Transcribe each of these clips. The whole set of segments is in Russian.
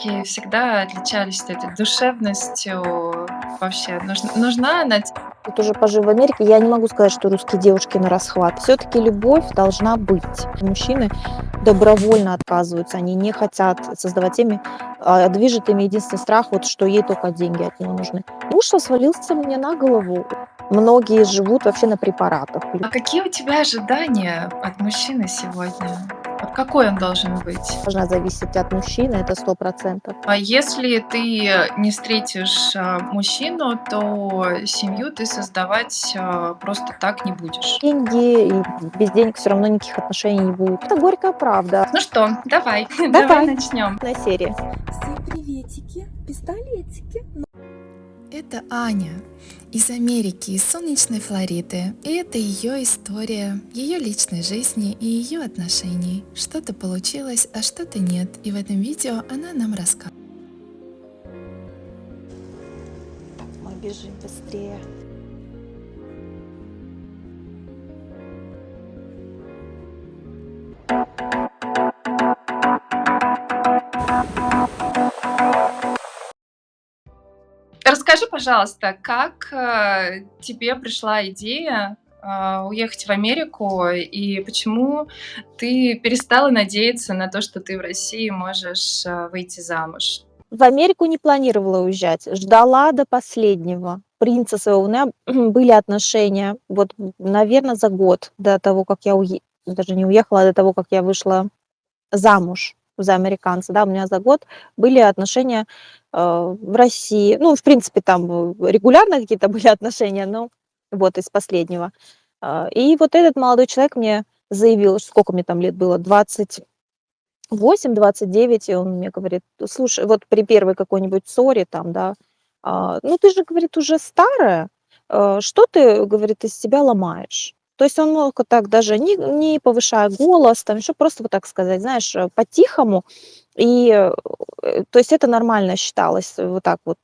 Русские всегда отличались вот этой душевностью. Вообще, нужна она Вот уже пожив в Америке, я не могу сказать, что русские девушки на расхват. Все-таки любовь должна быть. Мужчины добровольно отказываются, они не хотят создавать семьи. Движет ими единственный страх, вот что ей только деньги от него нужны. Муж свалился мне на голову. Многие живут вообще на препаратах. А какие у тебя ожидания от мужчины сегодня? Вот какой он должен быть? Должна зависеть от мужчины, это 100%. А если ты не встретишь, мужчину, то семью ты создавать, просто так не будешь. Деньги, и без денег все равно никаких отношений не будет. Это горькая правда. Ну что, давай, давай Давай, начнем. на серии. Всем приветики, пистолетики. Это Аня из Америки, из солнечной Флориды. И это ее история, ее личной жизни и ее отношений. Что-то получилось, а что-то нет. И в этом видео она нам расскажет. Мы бежим быстрее. Расскажи, пожалуйста, как, тебе пришла идея, уехать в Америку и почему ты перестала надеяться на то, что ты в России можешь, выйти замуж? В Америку не планировала уезжать, ждала до последнего принца своего. У меня были отношения, вот, наверное, за год до того, как я даже не уехала, а до того, как я вышла замуж за американца, да, у меня за год были отношения, в России. Ну, в принципе, там, регулярно какие-то были отношения, но вот из последнего. И вот этот молодой человек мне заявил, сколько мне там лет было, 28-29, и он мне говорит: "Слушай, вот при первой какой-нибудь ссоре там, да, ну ты же, говорит, уже старая, что ты, говорит, из себя ломаешь?" То есть он мог вот так даже не повышая голос, там еще просто вот так сказать, знаешь, по-тихому. И, то есть это нормально считалось, вот так вот,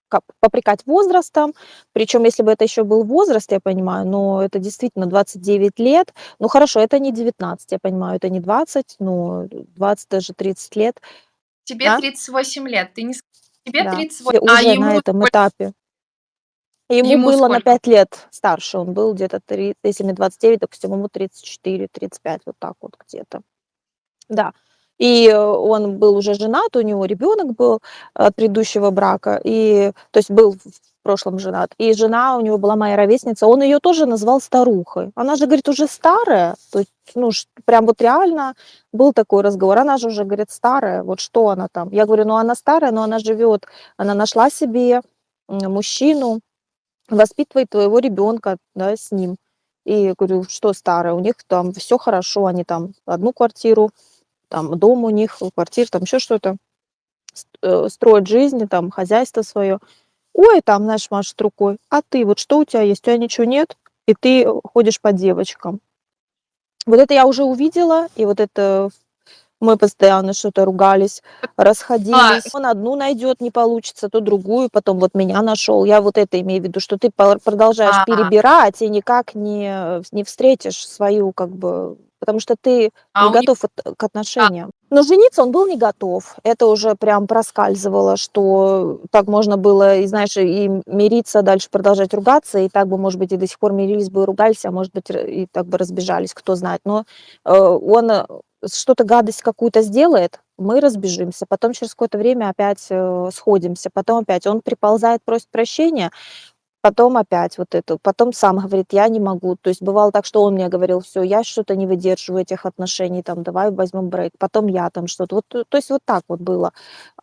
как попрекать возрастом. Причем, если бы это еще был возраст, я понимаю, но это действительно 29 лет. Ну хорошо, это не 19, я понимаю, это не 20, ну 20, даже 30 лет. Тебе А? 38 лет, ты не с тебе Да, 38, а уже на этом этапе. Ему ему было на сколько? 5 лет старше, он был где-то 3, если мне 29, допустим, ему 34-35, вот так вот где-то. Да. И, он был уже женат, у него ребенок был от предыдущего брака, и, то есть был в прошлом женат. И жена у него была моя ровесница, он ее тоже назвал старухой. Она же, говорит, уже старая, то есть, ну, прям вот реально был такой разговор. Она же уже, говорит, старая, вот что она там? Я говорю: "Ну, она старая, но она живет, она нашла себе, мужчину, воспитывает твоего ребенка, да, с ним". И говорю: "Что старая? У них там все хорошо, они там одну квартиру, там дом у них, квартира, там еще что-то, строят жизнь, там хозяйство свое". Ой, там, знаешь, машет рукой: "А ты вот что у тебя есть? У тебя ничего нет? И ты ходишь по девочкам". Вот это я уже увидела, и вот это мы постоянно что-то ругались, А, расходились. Он одну найдет, не получится, то другую, потом вот меня нашел. Я вот это имею в виду, что ты продолжаешь а, перебирать и никак не встретишь свою, как бы, потому что ты а не у него готов к отношениям. Но жениться он был не готов. Это уже прям проскальзывало, что так можно было, и знаешь, и мириться, дальше продолжать ругаться, и так бы, может быть, и до сих пор мирились бы и ругались, а может быть, и так бы разбежались, кто знает. Но он что-то, гадость какую-то сделает, мы разбежимся, потом через какое-то время опять, сходимся, потом опять он приползает, просит прощения, потом опять вот это, потом сам говорит: "Я не могу". То есть бывало так, что он мне говорил: "Все, я что-то не выдерживаю этих отношений, там, давай возьмем брейк". Потом я там что-то. Вот, то есть вот так вот было.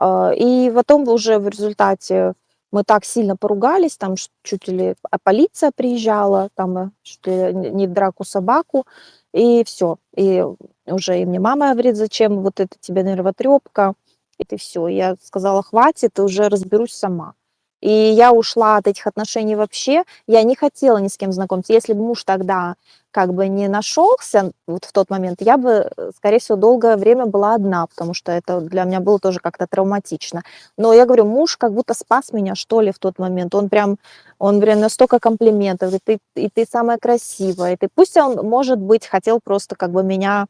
И потом уже в результате мы так сильно поругались, там чуть ли полиция приезжала, там, чуть ли не в драку собаку, и все. И уже и мне мама говорит: "Зачем вот это тебе нервотрепка?" Это все. Я сказала: "Хватит, уже разберусь сама". И я ушла от этих отношений вообще. Я не хотела ни с кем знакомиться. Если бы муж тогда как бы не нашелся вот в тот момент, я бы, скорее всего, долгое время была одна, потому что это для меня было тоже как-то травматично. Но я говорю, муж как будто спас меня, что ли, в тот момент. Он прям настолько комплиментов, и ты самая красивая. И ты, пусть он, может быть, хотел просто как бы меня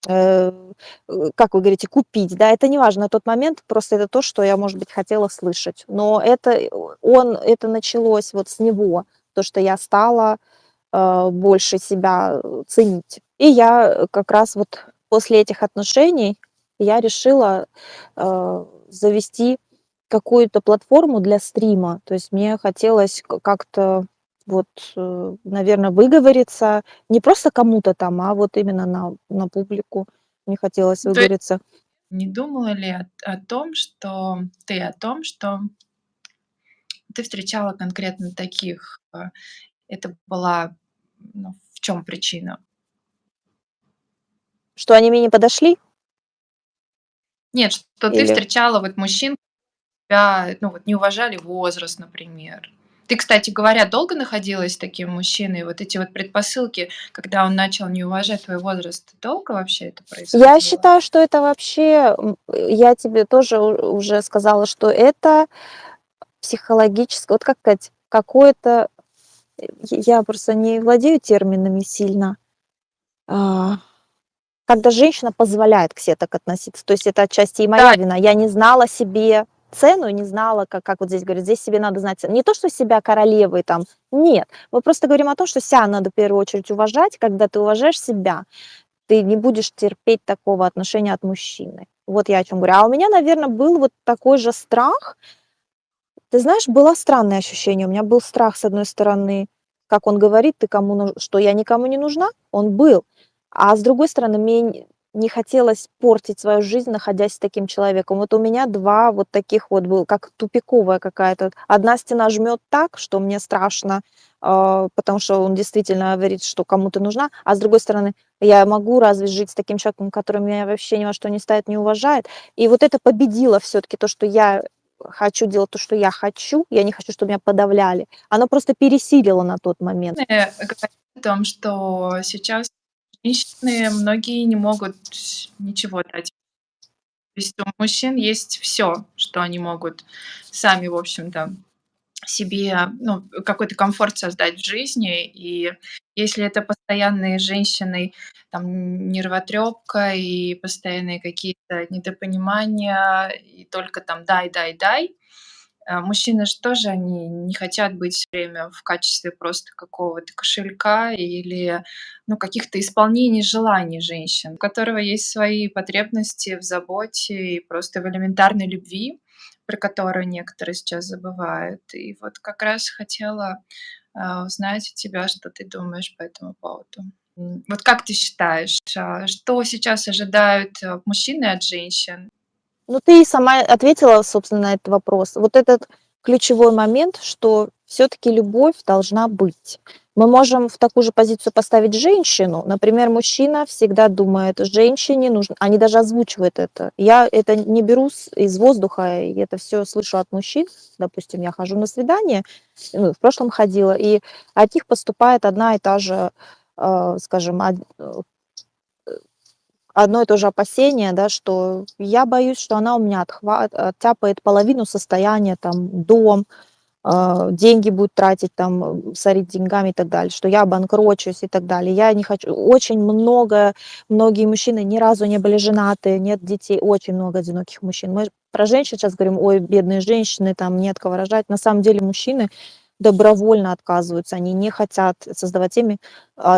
э, как вы говорите, купить, да, это не важно на тот момент, просто это то, что я, может быть, хотела слышать. Но это началось вот с него, то, что я стала больше себя ценить. И я как раз вот после этих отношений я решила завести какую-то платформу для стрима. То есть мне хотелось как-то вот, наверное, выговориться не просто кому-то там, а вот именно на публику. Мне хотелось То есть выговориться. не думала ли о том, что ты встречала конкретно таких? Это была, ну, в чем причина? Что они мне не подошли? Нет, что ты Или встречала вот мужчин, тебя, ну, вот не уважали возраст, например. Ты, кстати говоря, долго находилась с таким мужчиной? Вот эти вот предпосылки, когда он начал не уважать твой возраст, долго вообще это я происходило? считаю, что это вообще, я тебе тоже уже сказала, что это психологическое, вот как сказать, какое-то, я просто не владею терминами сильно, а, когда женщина позволяет к себе так относиться. То есть это отчасти и моя Да, вина. Я не знала себе цену, не знала, как вот здесь говорят, здесь себе надо знать цену. Не то, что себя королевой там, нет. Мы просто говорим о том, что себя надо в первую очередь уважать. Когда ты уважаешь себя, ты не будешь терпеть такого отношения от мужчины. Вот я о чем говорю. А у меня, наверное, был вот такой же страх. Ты знаешь, было странное ощущение. У меня был страх, с одной стороны, как он говорит, ты кому что я никому не нужна, он был. А с другой стороны, мне не хотелось портить свою жизнь, находясь с таким человеком. Вот у меня два вот таких вот был, как тупиковая какая-то. Одна стена жмет так, что мне страшно, потому что он действительно говорит, что кому ты нужна. А с другой стороны, я могу разве жить с таким человеком, который меня вообще ни во что не ставит, не уважает. И вот это победило все-таки то, что я хочу делать то, что я хочу, я не хочу, чтобы меня подавляли. Оно просто пересилило на тот момент. говорят о том, что сейчас женщины, многие не могут ничего дать. То есть у мужчин есть все, что они могут сами, в общем-то, себе, ну, какой-то комфорт создать в жизни. И если это постоянные женщины, там, нервотрепка и постоянные какие-то недопонимания, и только там дай, дай, дай. Мужчины же тоже, они не хотят быть всё время в качестве просто какого-то кошелька или, ну, каких-то исполнений желаний женщин, у которого есть свои потребности в заботе и просто в элементарной любви, про которую некоторые сейчас забывают. И вот как раз хотела, узнать у тебя, что ты думаешь по этому поводу. Вот как ты считаешь, что сейчас ожидают, мужчины от женщин? Ну, ты и сама ответила, собственно, на этот вопрос. Вот этот ключевой момент, что все-таки любовь должна быть. Мы можем в такую же позицию поставить женщину. Например, мужчина всегда думает, женщине нужно, они даже озвучивают это. Я это не беру из воздуха, и это все слышу от мужчин. Допустим, я хожу на свидание, ну, в прошлом ходила, и от них поступает одна и та же, скажем, одно и то же опасение, да, что я боюсь, что она у меня оттяпает половину состояния, там, дом, деньги будет тратить, там, сорить деньгами и так далее, что я обанкрочусь и так далее. Я не хочу. Очень много, многие мужчины ни разу не были женаты, нет детей, очень много одиноких мужчин. Мы про женщин сейчас говорим, ой, бедные женщины, там, нет кого рожать. На самом деле мужчины добровольно отказываются, они не хотят создавать семьи,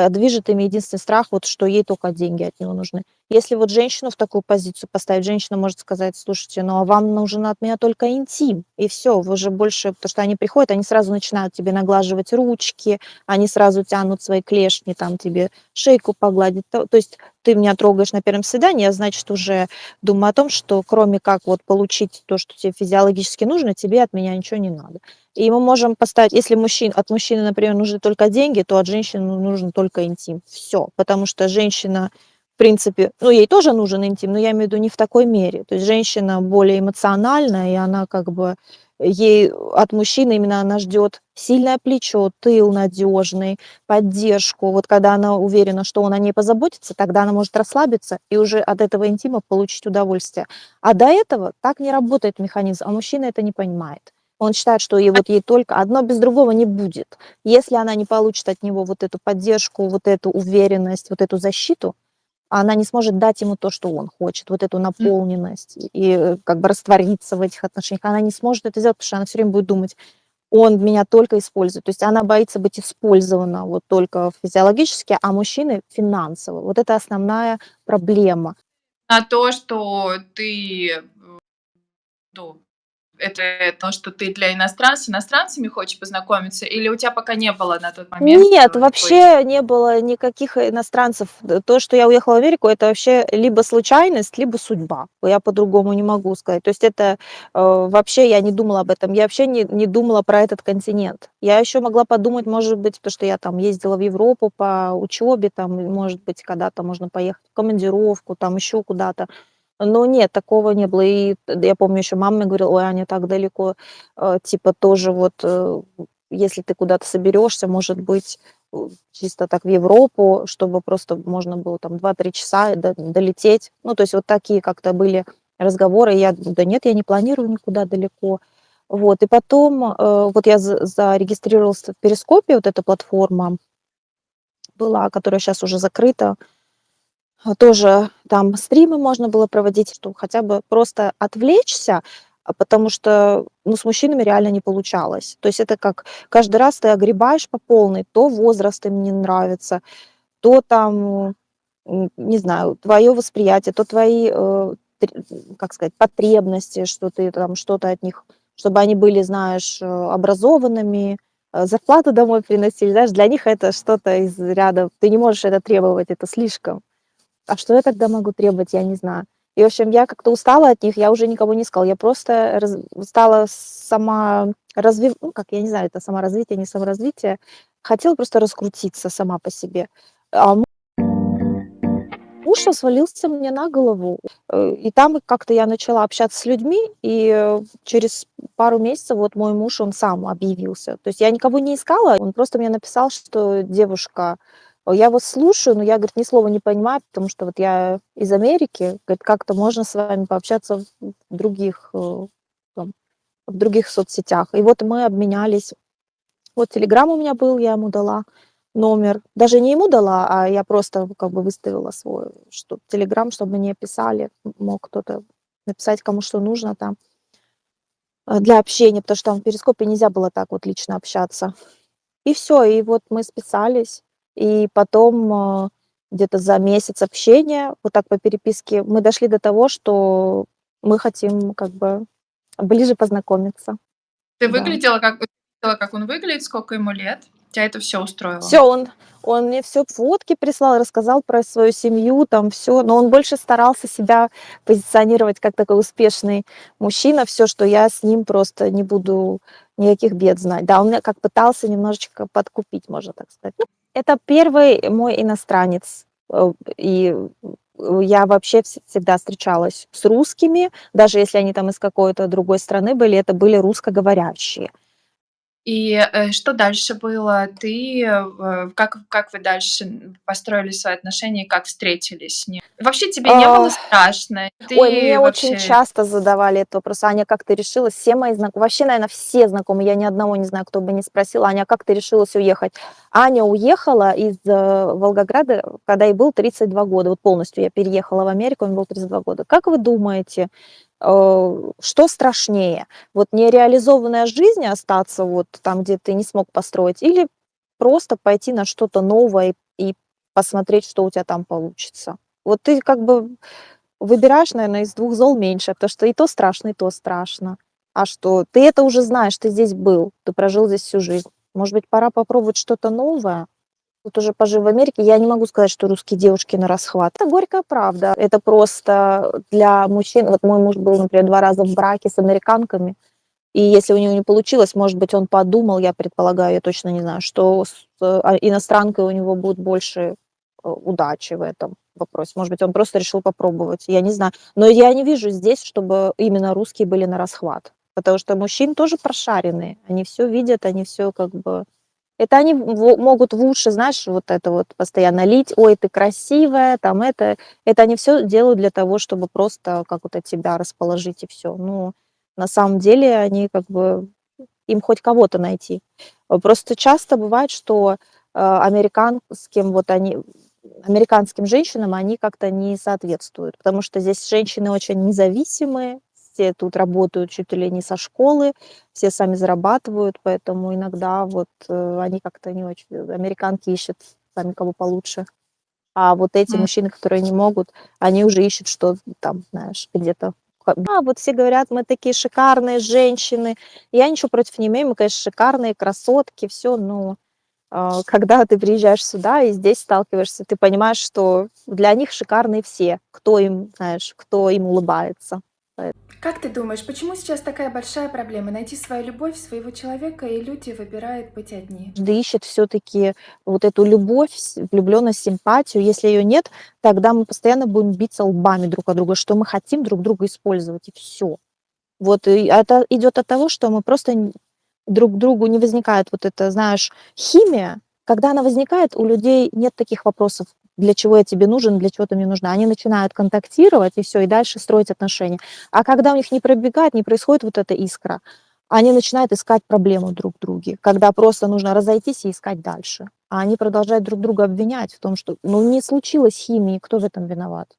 движет ими единственный страх, вот, что ей только деньги от него нужны. Если вот женщину в такую позицию поставить, женщина может сказать, слушайте, ну а вам нужен от меня только интим, и все, вы же больше, потому что они приходят, они сразу начинают тебе наглаживать ручки, они сразу тянут свои клешни, там тебе шейку погладить, то есть ты меня трогаешь на первом свидании, я, значит, уже думаю о том, что кроме как вот получить то, что тебе физиологически нужно, тебе от меня ничего не надо. И мы можем поставить, если от мужчины, например, нужны только деньги, то от женщины нужен только интим. Все, потому что женщина, в принципе, ну, ей тоже нужен интим, но я имею в виду не в такой мере. То есть женщина более эмоциональная, и она как бы, ей от мужчины именно она ждет сильное плечо, тыл надежный, поддержку. Вот когда она уверена, что он о ней позаботится, тогда она может расслабиться и уже от этого интима получить удовольствие. А до этого так не работает механизм, а мужчина это не понимает. Он считает, что ей вот ей только одно без другого не будет. Если она не получит от него вот эту поддержку, вот эту уверенность, вот эту защиту, она не сможет дать ему то, что он хочет, вот эту М. наполненность и как бы раствориться в этих отношениях. Она не сможет это сделать, потому что она все время будет думать: он меня только использует. То есть она боится быть использована вот только физиологически, а мужчины финансово. Вот это основная проблема. А то, что ты, ну, это то, что ты для с иностранцами хочешь познакомиться, или у тебя пока не было на тот момент, Нет, такой. вообще не было никаких иностранцев. То, что я уехала в Америку, это вообще либо случайность, либо судьба. Я по-другому не могу сказать. То есть это вообще я не думала об этом. Я вообще не думала про этот континент. Я еще могла подумать, может быть, потому что я там ездила в Европу по учебе, там, и, может быть, когда-то можно поехать в командировку, там еще куда-то. Но нет, такого не было. И я помню, еще мама мне говорила: ой, Аня, так далеко, типа тоже вот, если ты куда-то соберешься, может быть, чисто так в Европу, чтобы просто можно было там 2-3 часа долететь. Ну, то есть вот такие как-то были разговоры. Я: да нет, я не планирую никуда далеко. Вот, и потом, вот я зарегистрировалась в Перископе, вот эта платформа была, которая сейчас уже закрыта. Тоже там стримы можно было проводить, что хотя бы просто отвлечься, потому что, ну, с мужчинами реально не получалось. То есть это как каждый раз ты огребаешь по полной, то возраст им не нравится, то там, не знаю, твое восприятие, то твои, как сказать, потребности, что ты там что-то от них, чтобы они были, знаешь, образованными, зарплату домой приносили. Знаешь, для них это что-то из ряда, ты не можешь это требовать, это слишком. А что я тогда могу требовать, я не знаю. И, в общем, я как-то устала от них, я уже никого не искала. Я просто стала сама ну, как, я не знаю, это саморазвитие, не саморазвитие. Хотела просто раскрутиться сама по себе. А муж свалился мне на голову. И там как-то я начала общаться с людьми, и через пару месяцев вот мой муж, он сам объявился. То есть я никого не искала, он просто мне написал, что девушка, я вас слушаю, но я, говорит, ни слова не понимаю, потому что вот я из Америки, говорит, как-то можно с вами пообщаться в других, там, в других соцсетях. И вот мы обменялись. Вот телеграм у меня был, я ему дала номер. Даже не ему дала, а я просто как бы выставила свой, что телеграм, чтобы мне писали, мог кто-то написать, кому что нужно там для общения, потому что там в Перископе нельзя было так вот лично общаться. И все, и вот мы списались, и потом где-то за месяц общения, вот так по переписке, мы дошли до того, что мы хотим как бы ближе познакомиться. Ты Да. видела, как он выглядит, сколько ему лет? Тя это все устроило? Все, он мне все фотки прислал, рассказал про свою семью, там все, но он больше старался себя позиционировать как такой успешный мужчина. Все, что я с ним просто не буду никаких бед знать. Да, он меня как пытался немножечко подкупить, можно так сказать. Ну, это первый мой иностранец, и я вообще всегда встречалась с русскими, даже если они там из какой-то другой страны были, это были русскоговорящие. И, что дальше было? Ты, как вы дальше, построили свои отношения и как встретились с ним? Вообще тебе не было А страшно? Ой, мне Ты очень вообще часто задавали этот вопрос: "Аня, как ты решилась?" Все мои знакомые, вообще, наверное, все знакомые, я ни одного не знаю, кто бы не спросил: "Аня, а как ты решилась уехать?" Аня уехала из, Волгограда, когда ей было 32 года. Вот полностью я переехала в Америку, мне было 32 года. Как вы думаете, что страшнее? Вот нереализованная жизнь, остаться вот там, где ты не смог построить, или просто пойти на что-то новое и посмотреть, что у тебя там получится? Вот ты как бы выбираешь, наверное, из двух зол меньше, потому что и то страшно, и то страшно. А что? Ты это уже знаешь, ты здесь был, ты прожил здесь всю жизнь. Может быть, пора попробовать что-то новое? Вот уже пожив в Америке, я не могу сказать, что русские девушки на расхват. Это горькая правда. Это просто для мужчин. Вот мой муж был, например, 2 раза в браке с американками, и если у него не получилось, может быть, он подумал, я предполагаю, я точно не знаю, что с иностранкой у него будет больше удачи в этом вопросе. Может быть, он просто решил попробовать, я не знаю. Но я не вижу здесь, чтобы именно русские были на расхват, потому что мужчины тоже прошаренные, они все видят, они все как бы это они могут в уши, знаешь, вот это вот постоянно лить: "Ой, ты красивая", там это. Это они все делают для того, чтобы просто как вот от тебя расположить и все. Ну, на самом деле они как бы им хоть кого-то найти. Просто часто бывает, что, американским вот они американским женщинам они как-то не соответствуют, потому что здесь женщины очень независимые, все тут работают чуть ли не со школы, все сами зарабатывают, поэтому иногда вот, они как-то не очень американки ищут сами кого получше. А вот эти М. мужчины, которые не могут, они уже ищут, что там, знаешь, где-то вот все говорят: "Мы такие шикарные женщины". Я ничего против не имею, мы, конечно, шикарные, красотки, все, но когда ты приезжаешь сюда и здесь сталкиваешься, ты понимаешь, что для них шикарные все, кто им, знаешь, кто им улыбается. Как ты думаешь, почему сейчас такая большая проблема найти свою любовь, своего человека, и люди выбирают быть одни? Каждый ищет все-таки вот эту любовь, влюбленность, симпатию. Если ее нет, тогда мы постоянно будем биться лбами друг от друга, что мы хотим друг друга использовать, и все. Вот и это идет от того, что мы просто друг к другу не возникает вот это, знаешь, химия. Когда она возникает, у людей нет таких вопросов: для чего я тебе нужен, для чего ты мне нужна. Они начинают контактировать, и все, и дальше строить отношения. А когда у них не пробегает, не происходит вот эта искра, они начинают искать проблему друг в друге, когда просто нужно разойтись и искать дальше. А они продолжают друг друга обвинять в том, что ну не случилось химии, кто в этом виноват?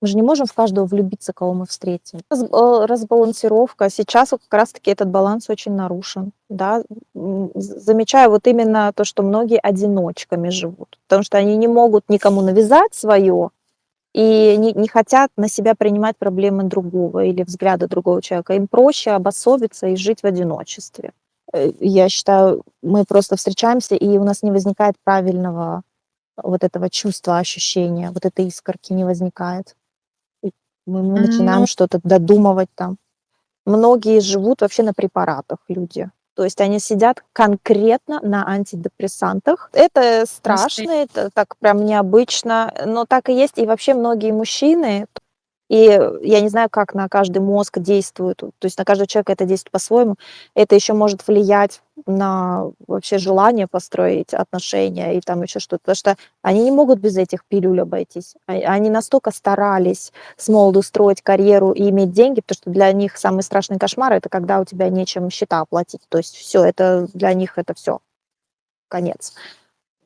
Мы же не можем в каждого влюбиться, кого мы встретим. Разбалансировка. Сейчас вот как раз-таки этот баланс очень нарушен, да. Замечаю вот именно то, что многие одиночками живут, потому что они не могут никому навязать свое и не хотят на себя принимать проблемы другого или взгляды другого человека. Им проще обособиться и жить в одиночестве. Я считаю, мы просто встречаемся, и у нас не возникает правильного вот этого чувства, ощущения, вот этой искорки не возникает. И мы начинаем Ну, что-то додумывать там. Многие живут вообще на препаратах, люди. То есть они сидят конкретно на антидепрессантах. Это настоя страшно, это так прям необычно, но так и есть. И вообще многие мужчины, и я не знаю, как на каждый мозг действует, то есть на каждого человека это действует по-своему. Это еще может влиять на вообще желание построить отношения и там еще что-то. Потому что они не могут без этих пилюль обойтись. Они настолько старались с молоду строить карьеру и иметь деньги, потому что для них самый страшный кошмар — это когда у тебя нечем счета оплатить. То есть все, это для них это все конец.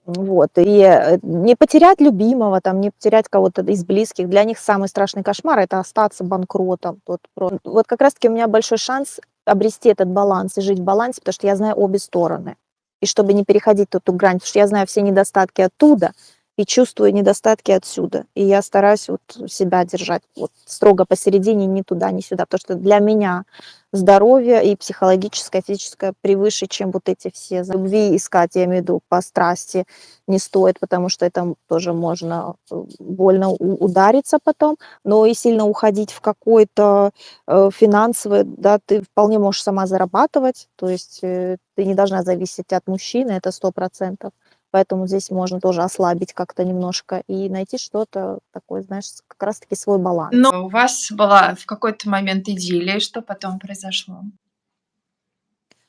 Вот, и, не потерять любимого, там, не потерять кого-то из близких. Для них самый страшный кошмар — это остаться банкротом. Вот как раз таки у меня большой шанс обрести этот баланс и жить в балансе, потому что я знаю обе стороны. И чтобы не переходить эту грань, потому что я знаю все недостатки оттуда и чувствую недостатки отсюда. И я стараюсь вот себя держать вот строго посередине, ни туда, ни сюда. Потому что для меня здоровье и психологическое, и физическое превыше, чем вот эти все любви искать, я имею в виду по страсти, не стоит, потому что это тоже можно больно удариться потом, но и сильно уходить в какой-то финансовый, да, ты вполне можешь сама зарабатывать, то есть ты не должна зависеть от мужчины, это 100%. Поэтому здесь можно тоже ослабить как-то немножко и найти что-то такое, знаешь, как раз-таки свой баланс. у вас была в какой-то момент идиллия, что потом произошло?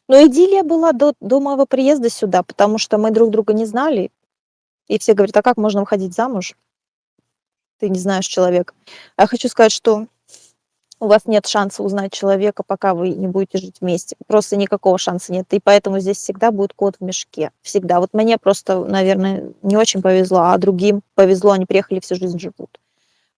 Но идиллия была до моего приезда сюда, потому что мы друг друга не знали, и все говорят: "А как можно выходить замуж? Ты не знаешь человека". А я хочу сказать, что у вас нет шанса узнать человека, пока вы не будете жить вместе. Просто никакого шанса нет. И поэтому здесь всегда будет кот в мешке. Всегда. Вот мне просто, наверное, не очень повезло, а другим повезло, они приехали, всю жизнь живут.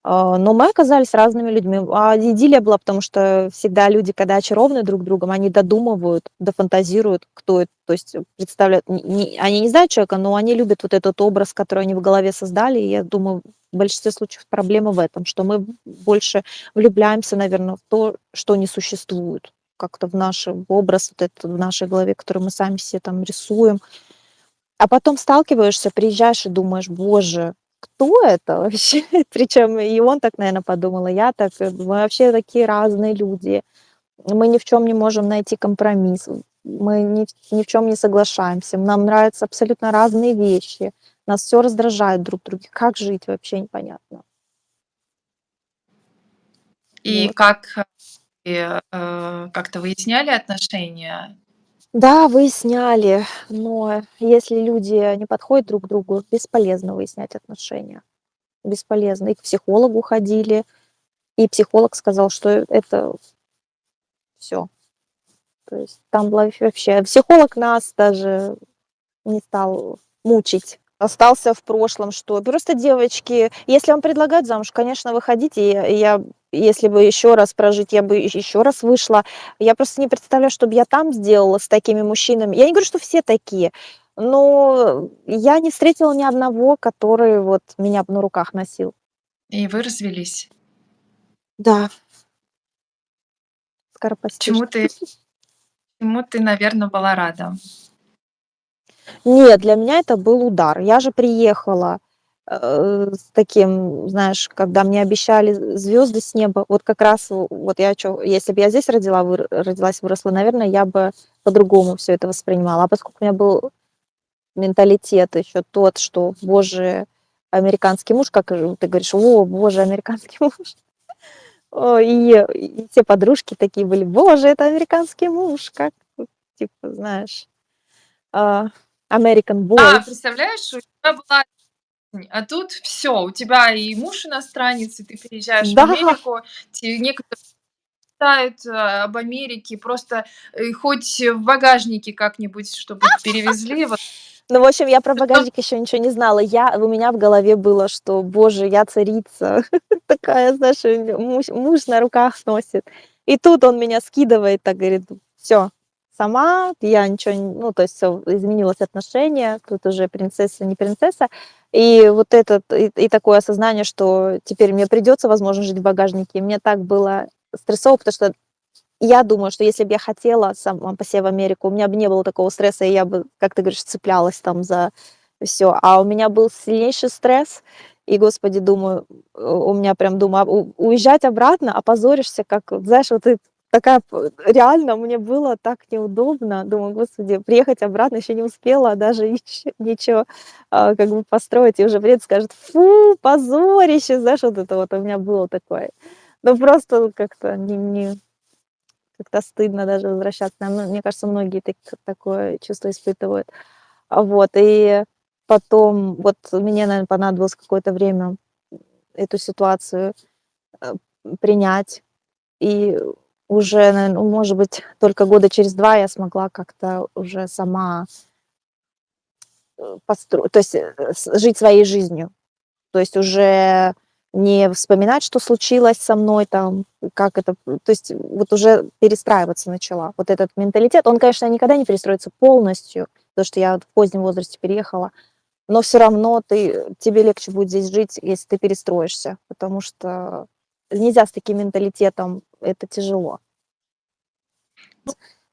Но мы оказались разными людьми. А идиллия была, потому что всегда люди, когда очарованы друг другом, они додумывают, дофантазируют, кто это. То есть представляют, они не знают человека, но они любят вот этот образ, который они в голове создали. И я думаю, в большинстве случаев проблема в этом, что мы больше влюбляемся, наверное, в то, что не существует. Как-то в наш образ, вот этот в нашей голове, который мы сами себе там рисуем. А потом сталкиваешься, приезжаешь и думаешь: "Боже, кто это вообще?" Причем и он так, наверно, подумал, и я так. Мы вообще такие разные люди. Мы ни в чем не можем найти компромисс. Мы ни в чем не соглашаемся. Нам нравятся абсолютно разные вещи. Нас все раздражает друг в друге. Как жить, вообще непонятно. И Вот. как, как-то выясняли отношения? Да, выясняли, но если люди не подходят друг к другу, бесполезно выяснять отношения. Бесполезно. И к психологу ходили. И психолог сказал, что это все. То есть там была вообще психолог нас даже не стал мучить. остался в прошлом, что просто девочки, если вам предлагают замуж, конечно, выходите. Я, если бы еще раз прожить, я бы еще раз вышла. Я просто не представляю, что бы я там сделала с такими мужчинами. Я не говорю, что все такие, но я не встретила ни одного, который вот меня на руках носил. И вы развелись. Да, Чему скоропостижно. ты чему ты, наверно, была рада? Нет, для меня это был удар. Я же приехала, с таким, знаешь, когда мне обещали звезды с неба. Вот как раз вот я чё, если бы я здесь родилась, выросла, наверное, я бы по-другому все это воспринимала. А поскольку у меня был менталитет еще тот, что, боже, американский муж, как ты говоришь: "О, боже, американский муж". О, и все подружки такие были: "Боже, это американский муж". Как, типа, знаешь, а, American boy. Представляешь, у тебя была жизнь, а тут все, у тебя и муж иностранец, и ты переезжаешь в Да. Америку. Некоторые мечтают, об Америке, просто, хоть в багажнике как-нибудь, чтобы перевезли. Вот. Ну, в общем, я про Чтоб багажник еще ничего не знала. У меня в голове было, что, боже, я царица. Такая, знаешь, муж на руках носит. И тут он меня скидывает, так говорит: все, сама, я ничего ну, то есть все изменилось отношение, тут уже принцесса, не принцесса. И вот и такое осознание, что теперь мне придется, возможно, жить в багажнике. И мне так было стрессово, потому что я думаю, что если бы я хотела сама по себе в Америку, у меня бы не было такого стресса, и я бы, как ты говоришь, цеплялась там за все. А у меня был сильнейший стресс, и, господи, думаю, у меня прям думаю, уезжать обратно, опозоришься, как, вот знаешь, вот ты такая, реально мне было так неудобно. Думаю, господи, приехать обратно еще не успела, даже ничего как бы построить, и уже приедет, скажет: "Фу, позорище", знаешь, вот это вот у меня было такое. Ну, просто как-то как-то стыдно даже возвращаться. Мне кажется, многие такое чувство испытывают. Вот, и потом вот мне, наверно, понадобилось какое-то время эту ситуацию, э, принять. И уже, наверно, ну, может быть, только года через 2 я смогла как-то уже сама, то есть, жить своей жизнью. То есть уже не вспоминать, что случилось со мной там, как это, то есть вот уже перестраиваться начала. Вот этот менталитет, он, конечно, никогда не перестроится полностью, потому что я вот в позднем возрасте переехала, но все равно тебе легче будет здесь жить, если ты перестроишься, потому что нельзя с таким менталитетом, это тяжело.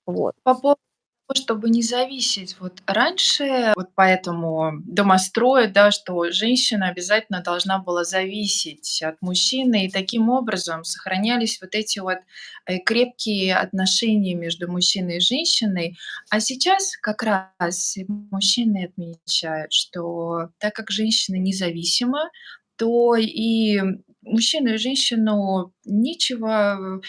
Вот. по поводу того, чтобы не зависеть. Вот раньше, вот поэтому домострой, да, что женщина обязательно должна была зависеть от мужчины, и таким образом сохранялись вот эти вот, крепкие отношения между мужчиной и женщиной. А сейчас как раз мужчины отмечают, что так как женщина независима, то и мужчину и женщину нечего,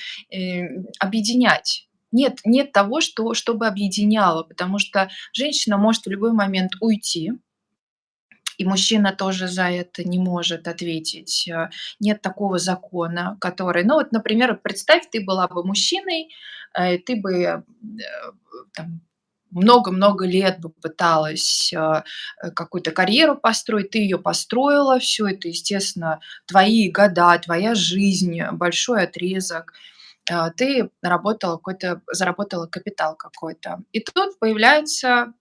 объединять. Нет того, чтобы объединяло, потому что женщина может в любой момент уйти, и мужчина тоже за это не может ответить. Нет такого закона, который ну вот, например, вот представь, ты была бы мужчиной, ты бы, там много-много лет бы пыталась, какую-то карьеру построить, ты ее построила, все это, естественно, твои года, твоя жизнь, большой отрезок. Ты наработала какой-то заработала капитал какой-то. И тут появляется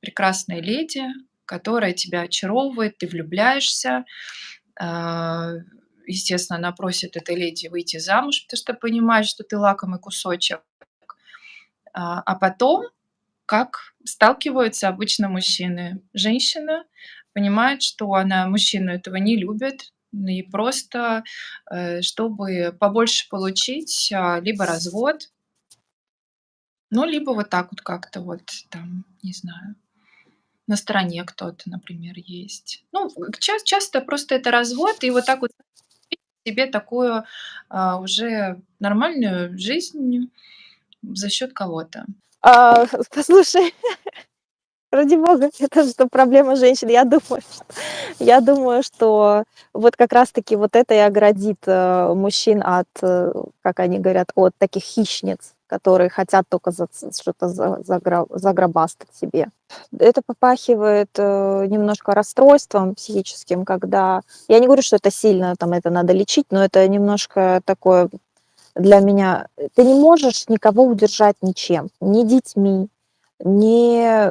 прекрасная леди, которая тебя очаровывает, ты влюбляешься. А, Естественно, она просит этой леди выйти замуж, потому что понимает, что ты лакомый кусочек. А потом, как сталкиваются обычно мужчины? Женщина понимает, что она мужчину этого не любит, и просто, чтобы побольше получить, либо развод, ну, либо вот так вот как-то вот там, не знаю, на стороне кто-то, например, есть. Ну, часто просто это развод, и вот так вот себе такую, уже нормальную жизнь за счет кого-то. Послушай, ради бога, это что проблема женщин. Я думаю, что вот как раз таки вот это и оградит, мужчин от, как они говорят, от таких хищниц, которые хотят только что-то загробастать себе. Это попахивает немножко расстройством психическим, когда... Я не говорю, что это сильно, там, это надо лечить, но это немножко такое для меня. Ты не можешь никого удержать ничем, ни детьми, ни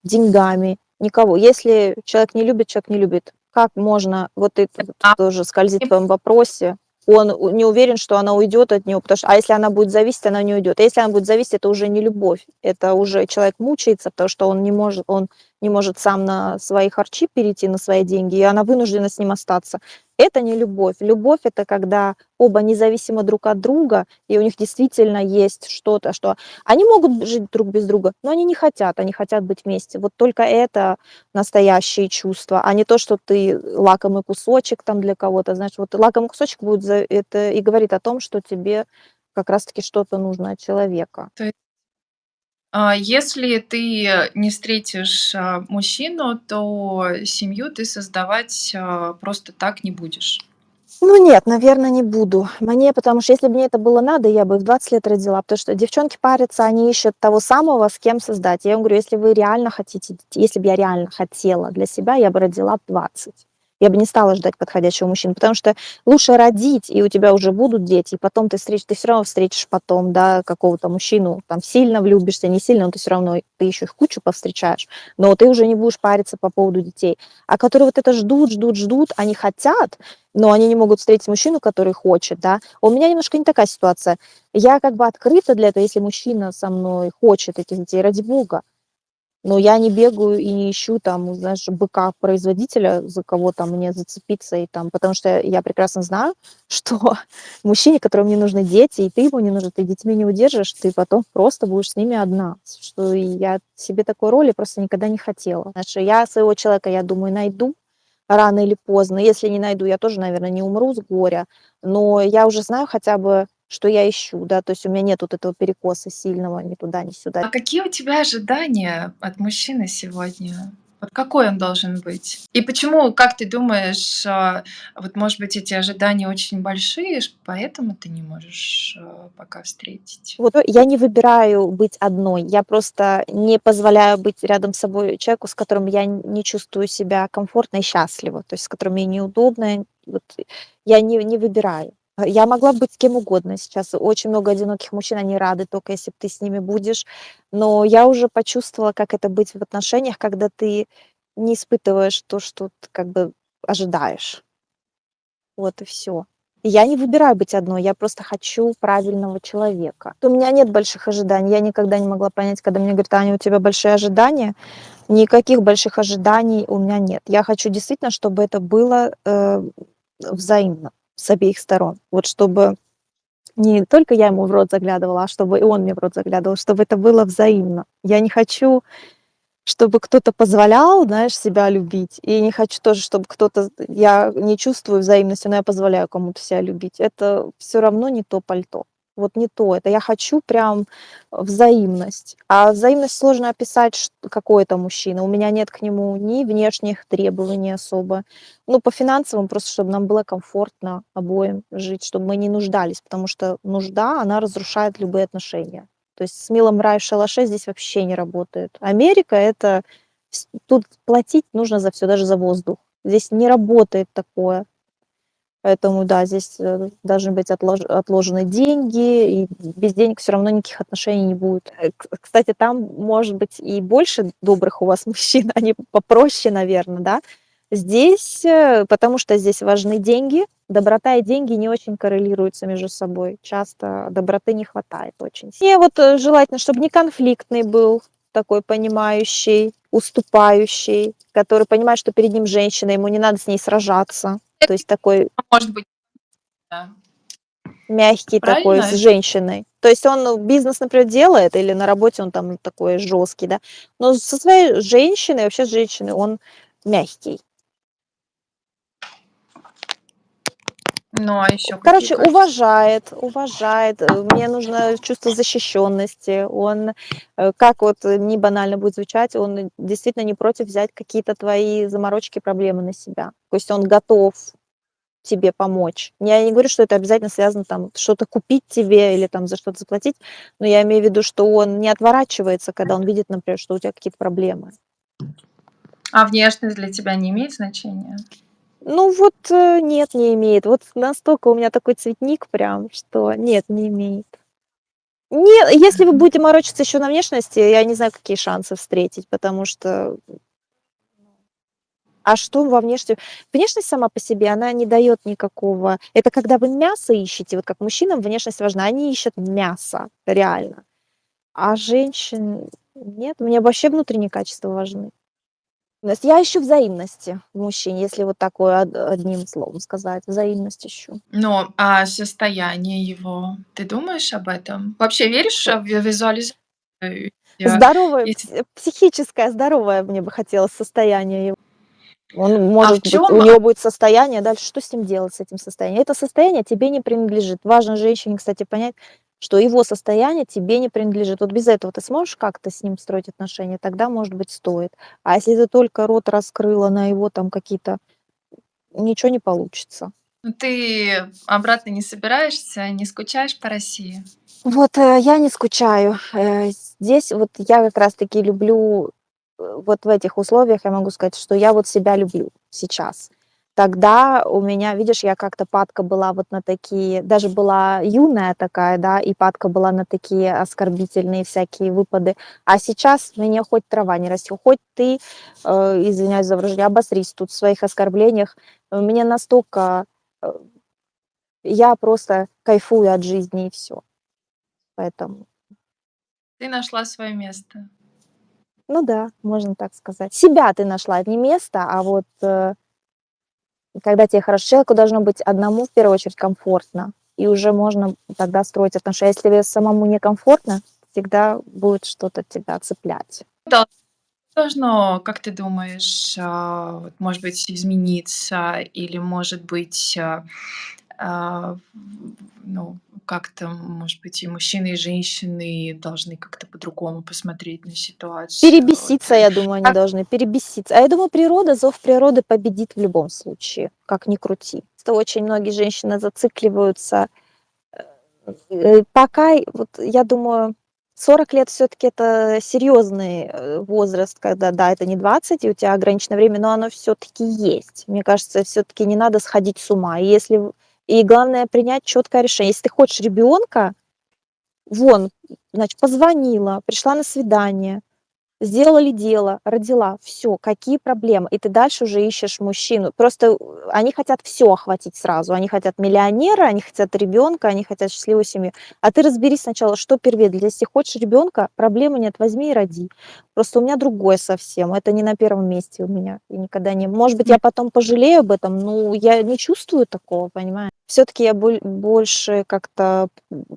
деньгами, никого. Если человек не любит, человек не любит. Как можно, вот это вот А, тоже скользит в твоем вопросе, он не уверен, что она уйдет от него, потому что, а если она будет зависеть, она не уйдет. А если она будет зависеть, это уже не любовь, это уже человек мучается, потому что он не может сам на свои харчи перейти, на свои деньги, и она вынуждена с ним остаться. Это не любовь. Любовь — это когда оба независимы друг от друга, и у них действительно есть что-то, что они могут жить друг без друга, но они не хотят быть вместе. Вот только это настоящие чувства, а не то, что ты лакомый кусочек там для кого-то. Значит, вот лакомый кусочек будет это и говорит о том, что тебе как раз-таки что-то нужно от человека. то есть, если ты не встретишь, мужчину, то семью ты создавать, просто так не будешь. Ну нет, наверное, не буду. Мне, потому что если бы мне это было надо, я бы в 20 лет родила, потому что девчонки парятся, они ищут того самого, с кем создать. Я им говорю, если вы реально хотите детей, если бы я реально хотела для себя, я бы родила в 20. Я бы не стала ждать подходящего мужчину, потому что лучше родить, и у тебя уже будут дети, и потом ты все равно встретишь потом, да, какого-то мужчину, там сильно влюбишься, не сильно, но ты все равно, ты еще их кучу повстречаешь, но ты уже не будешь париться по поводу детей. А которые вот это ждут, ждут, ждут, они хотят, но они не могут встретить мужчину, который хочет, да. У меня немножко не такая ситуация. Я как бы открыта для этого, если мужчина со мной хочет этих детей, ради бога. Но я не бегаю и не ищу там, знаешь, быка-производителя, за кого там мне зацепиться и там, потому что я прекрасно знаю, что мужчине, которому не нужны дети, и ты ему не нужен, ты детьми не удержишь, ты потом просто будешь с ними одна. Что и я себе такой роли просто никогда не хотела. Знаешь, я своего человека, я думаю, найду, рано или поздно. Если не найду, я тоже, наверное, не умру с горя, но я уже знаю хотя бы, что я ищу, да, то есть у меня нет вот этого перекоса сильного ни туда, ни сюда. А какие у тебя ожидания от мужчины сегодня? Вот какой он должен быть? И почему, как ты думаешь, вот, может быть, эти ожидания очень большие, поэтому ты не можешь пока встретить? Вот я не выбираю быть одной, я просто не позволяю быть рядом с собой человеку, с которым я не чувствую себя комфортно и счастливо, то есть с которым мне неудобно. Вот я не выбираю. Я могла быть с кем угодно. Сейчас очень много одиноких мужчин, они рады только если ты с ними будешь. Но я уже почувствовала, как это быть в отношениях, когда ты не испытываешь то, что ты как бы ожидаешь. Вот и все. Я не выбираю быть одной, я просто хочу правильного человека. У меня нет больших ожиданий. Я никогда не могла понять, когда мне говорят: "Аня, у тебя большие ожидания". Никаких больших ожиданий у меня нет. Я хочу действительно, чтобы это было, взаимно с обеих сторон. Вот чтобы не только я ему в рот заглядывала, а чтобы и он мне в рот заглядывал, чтобы это было взаимно. Я не хочу, чтобы кто-то позволял, знаешь, себя любить. И не хочу тоже, чтобы кто-то... Я не чувствую взаимности, но я позволяю кому-то себя любить. Это все равно не то пальто. Вот не то. Это я хочу прям взаимность. А взаимность сложно описать, какой это мужчина. У меня нет к нему ни внешних требований особо. Ну, по финансовым, просто чтобы нам было комфортно обоим жить, чтобы мы не нуждались, потому что нужда, она разрушает любые отношения. То есть с милым рай в шалаше здесь вообще не работает. Америка — это тут платить нужно за все, даже за воздух. Здесь не работает такое. Поэтому да, здесь должны быть отложены деньги, и без денег все равно никаких отношений не будет. Кстати, там может быть и больше добрых у вас мужчин, они попроще, наверное, да? Здесь, потому что здесь важны деньги, доброта и деньги не очень коррелируются между собой. Часто доброты не хватает очень. Мне вот желательно, чтобы не конфликтный был, такой понимающий, уступающий, который понимает, что перед ним женщина, ему не надо с ней сражаться. То есть такой Может быть, да. мягкий такой, с Правильно? женщиной. То есть он бизнес, например, делает, или на работе он там такой жесткий, да, но со своей женщиной, вообще с женщиной он мягкий. Ну, а еще какие Короче, качества? уважает. Мне нужно чувство защищенности. Он, как вот не банально будет звучать, он действительно не против взять какие-то твои заморочки, проблемы на себя. То есть он готов. тебе помочь. Я не говорю, что это обязательно связано там что-то купить тебе или там за что-то заплатить, но я имею в виду, что он не отворачивается, когда он видит, например, что у тебя какие-то проблемы. А внешность для тебя не имеет значения? Ну вот, нет, не имеет. Вот настолько у меня такой цветник прям, что нет, не имеет. Не, если вы Мгм. будете морочиться еще на внешности, я не знаю, какие шансы встретить, потому что а что во внешности? Внешность сама по себе, она не дает никакого. Это когда вы мясо ищете, вот как мужчинам внешность важна, они ищут мясо, реально. А женщин нет, мне вообще внутренние качества важны. То есть я ищу взаимности в мужчине, если вот такое одним словом сказать, взаимность ищу. Ну, а состояние его, ты думаешь об этом? Вообще веришь в визуализацию? Э, Здоровое, если психическое, здоровое мне бы хотелось состояние его. Он, А в может быть, у чем? него будет состояние, дальше что с ним делать, с этим состоянием? Это состояние тебе не принадлежит. Важно женщине, кстати, понять, что его состояние тебе не принадлежит. Вот без этого ты сможешь как-то с ним строить отношения, тогда, может быть, стоит. А если ты только рот раскрыла на его там какие-то, ничего не получится. Ты обратно не собираешься, не скучаешь по России? Вот, я не скучаю. Здесь вот я как раз таки люблю, вот в этих условиях я могу сказать, что я вот себя люблю сейчас. Тогда у меня, видишь, я как-то падка была вот на такие, даже была юная такая, да, и падка была на такие оскорбительные всякие выпады. А сейчас мне хоть трава не растет, хоть ты, извиняюсь за выражение, обосрись тут в своих оскорблениях. Мне настолько, э, я просто кайфую от жизни и все. Поэтому, Ты нашла свое место. ну да, можно так сказать. Себя ты нашла, не место, а вот, когда тебе хорошо. Человеку должно быть одному в первую очередь комфортно, и уже можно тогда строить отношения. Если тебе самому некомфортно, всегда будет что-то тебя цеплять. Да, должно, как ты думаешь, вот, может быть, измениться или, может быть, ну, как-то, может быть, и мужчины, и женщины должны как-то по-другому посмотреть на ситуацию. Вот, Перебеситься, я думаю, они как должны перебеситься. А я думаю, природа, зов природы победит в любом случае, как ни крути. Что очень многие женщины зацикливаются. Пока, вот я думаю, 40 лет все таки это серьезный, возраст, когда, да, это не 20 и у тебя ограниченное время, но оно все таки есть. Мне кажется, все таки не надо сходить с ума. И если и главное принять четкое решение. Если ты хочешь ребенка, вон, значит, позвонила, пришла на свидание. Сделали дело, родила, все, какие проблемы? И ты дальше уже ищешь мужчину. Просто, они хотят все охватить сразу. Они хотят миллионера, они хотят ребенка, они хотят счастливую семью. А ты разберись сначала, что первее. Если хочешь ребенка, проблемы нет, возьми и роди. Просто у меня другое совсем. Это не на первом месте у меня и никогда не. Может быть, я потом пожалею об этом, но я не чувствую такого, понимаешь? Все таки я больше как-то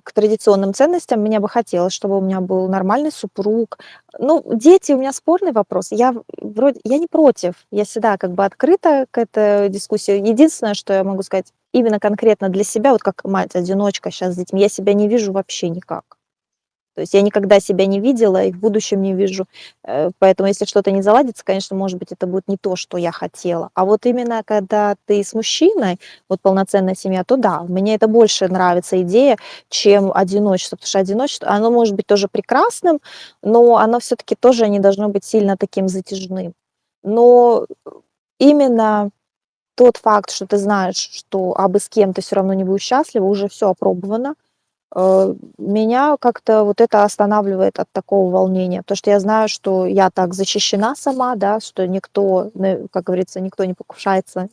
к традиционным ценностям. Мне бы хотелось, чтобы у меня был нормальный супруг, ну, дети у меня спорный вопрос. Я не против. Я всегда как бы открыта к этой дискуссии. Единственное, что я могу сказать, именно конкретно для себя, вот как мать-одиночка сейчас с детьми, я себя не вижу вообще никак. То есть я никогда себя не видела и в будущем не вижу. Поэтому если что-то не заладится, конечно, может быть, это будет не то, что я хотела. А вот именно когда ты с мужчиной, вот полноценная семья, то да, мне это больше нравится идея, чем одиночество. Потому что одиночество, оно может быть тоже прекрасным, но оно все-таки тоже не должно быть сильно таким затяжным. Но именно тот факт, что ты знаешь, что абы с кем ты все равно не будешь счастлива, уже все опробовано, меня как-то вот это останавливает от такого волнения, потому что я знаю, что я так защищена сама, да, что никто, как говорится, никто не покушается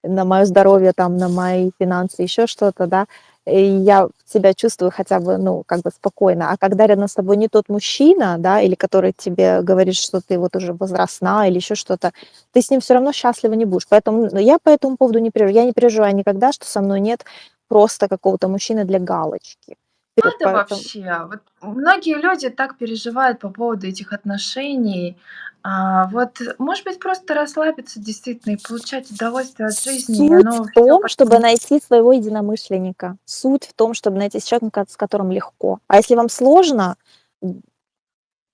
на мое здоровье, там, на мои финансы, еще что-то, да, и я себя чувствую хотя бы, ну, как бы спокойно. А когда рядом с тобой не тот мужчина, да, или который тебе говорит, что ты вот уже возрастна или еще что-то, ты с ним все равно счастлива не будешь. Поэтому я по этому поводу не переживаю. Я не переживаю никогда, что со мной нет просто какого-то мужчины для галочки. надо Поэтому вообще? Вот многие люди так переживают по поводу этих отношений. Вот, может быть, просто расслабиться действительно и получать удовольствие от жизни, и суть оно в все том, чтобы потом. найти своего единомышленника. Суть в том, чтобы найти человека, с которым легко. А если вам сложно,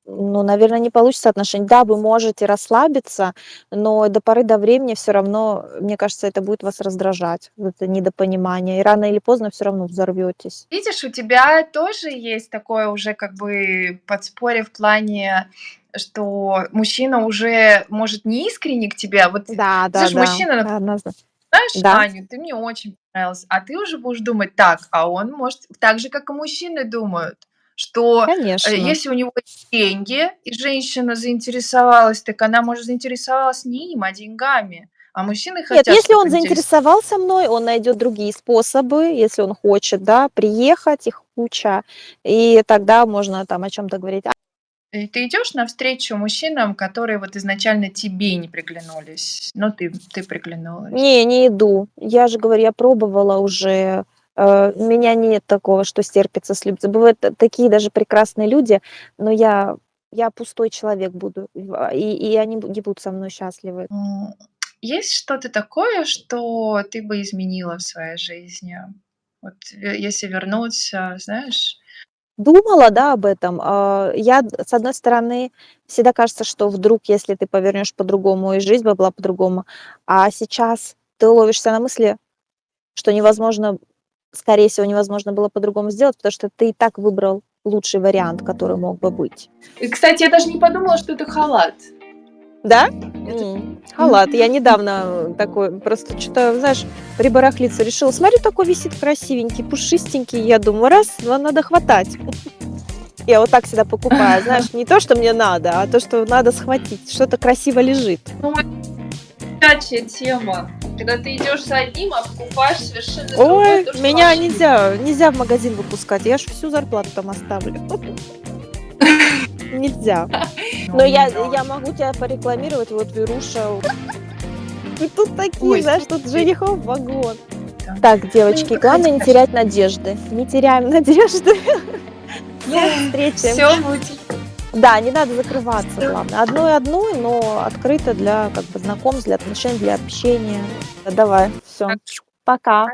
ну, наверное, не получится отношений. Да, вы можете расслабиться, но до поры до времени все равно, мне кажется, это будет вас раздражать, вот это недопонимание. И рано или поздно все равно взорветесь. Видишь, у тебя тоже есть такое уже как бы подспорье в плане, что мужчина уже может не искренне к тебе, а вот, Да, знаешь, да-да, мужчина, например, однозначно. знаешь, Да, Аню, ты мне очень понравилась, а ты уже будешь думать так, а он может так же, как и мужчины думают, что конечно. если у него есть деньги, и женщина заинтересовалась, так она, может, заинтересовалась не им, а деньгами. А мужчины Нет, хотят, если чтобы он интересовались. заинтересовался мной, он найдет другие способы, если он хочет, да, приехать, их куча, и тогда можно там о чем-то говорить. И ты идешь навстречу мужчинам, которые вот изначально тебе не приглянулись, но ты приглянулась. Не иду. Я же говорю, я пробовала уже. У меня нет такого, что стерпится, слюбится. Бывают такие даже прекрасные люди, но я пустой человек буду, и они не будут со мной счастливы. М, Есть что-то такое, что ты бы изменила в своей жизни? Вот, если вернуться, знаешь? Думала, да, об этом. С одной стороны, всегда кажется, что вдруг, если ты повернешь по-другому, и жизнь бы была по-другому. А сейчас ты ловишься на мысли, что невозможно, скорее всего, невозможно было по-другому сделать, потому что ты и так выбрал лучший вариант, который мог бы быть. И, кстати, я даже не подумала, что это халат. Да? Это Халат. Я Мгм. недавно такой, просто что-то, знаешь, прибарахлиться решила. Смотрю, такой висит красивенький, пушистенький. Я думаю, раз, надо хватать. Я вот так всегда покупаю, знаешь, не то, что мне надо, а то, что надо схватить. Что-то красиво лежит. Ну, это горячая тема. Когда ты идешь за одним, а покупаешь совершенно другое, Ой, то, что меня вообще нельзя в магазин выпускать. Я ж всю зарплату там оставлю. Нельзя. Но я могу тебя порекламировать, вот Веруша. И тут такие, Ой, знаешь, тут слушай, женихов вагон. да. Так, Ну, девочки, главное не подходи, терять надежды. Не теряем надежды. С новых встреч. все будет. Да, не надо закрываться, главное. Одной, но открыто для как бы знакомств, для отношений, для общения. Давай, все. Пока.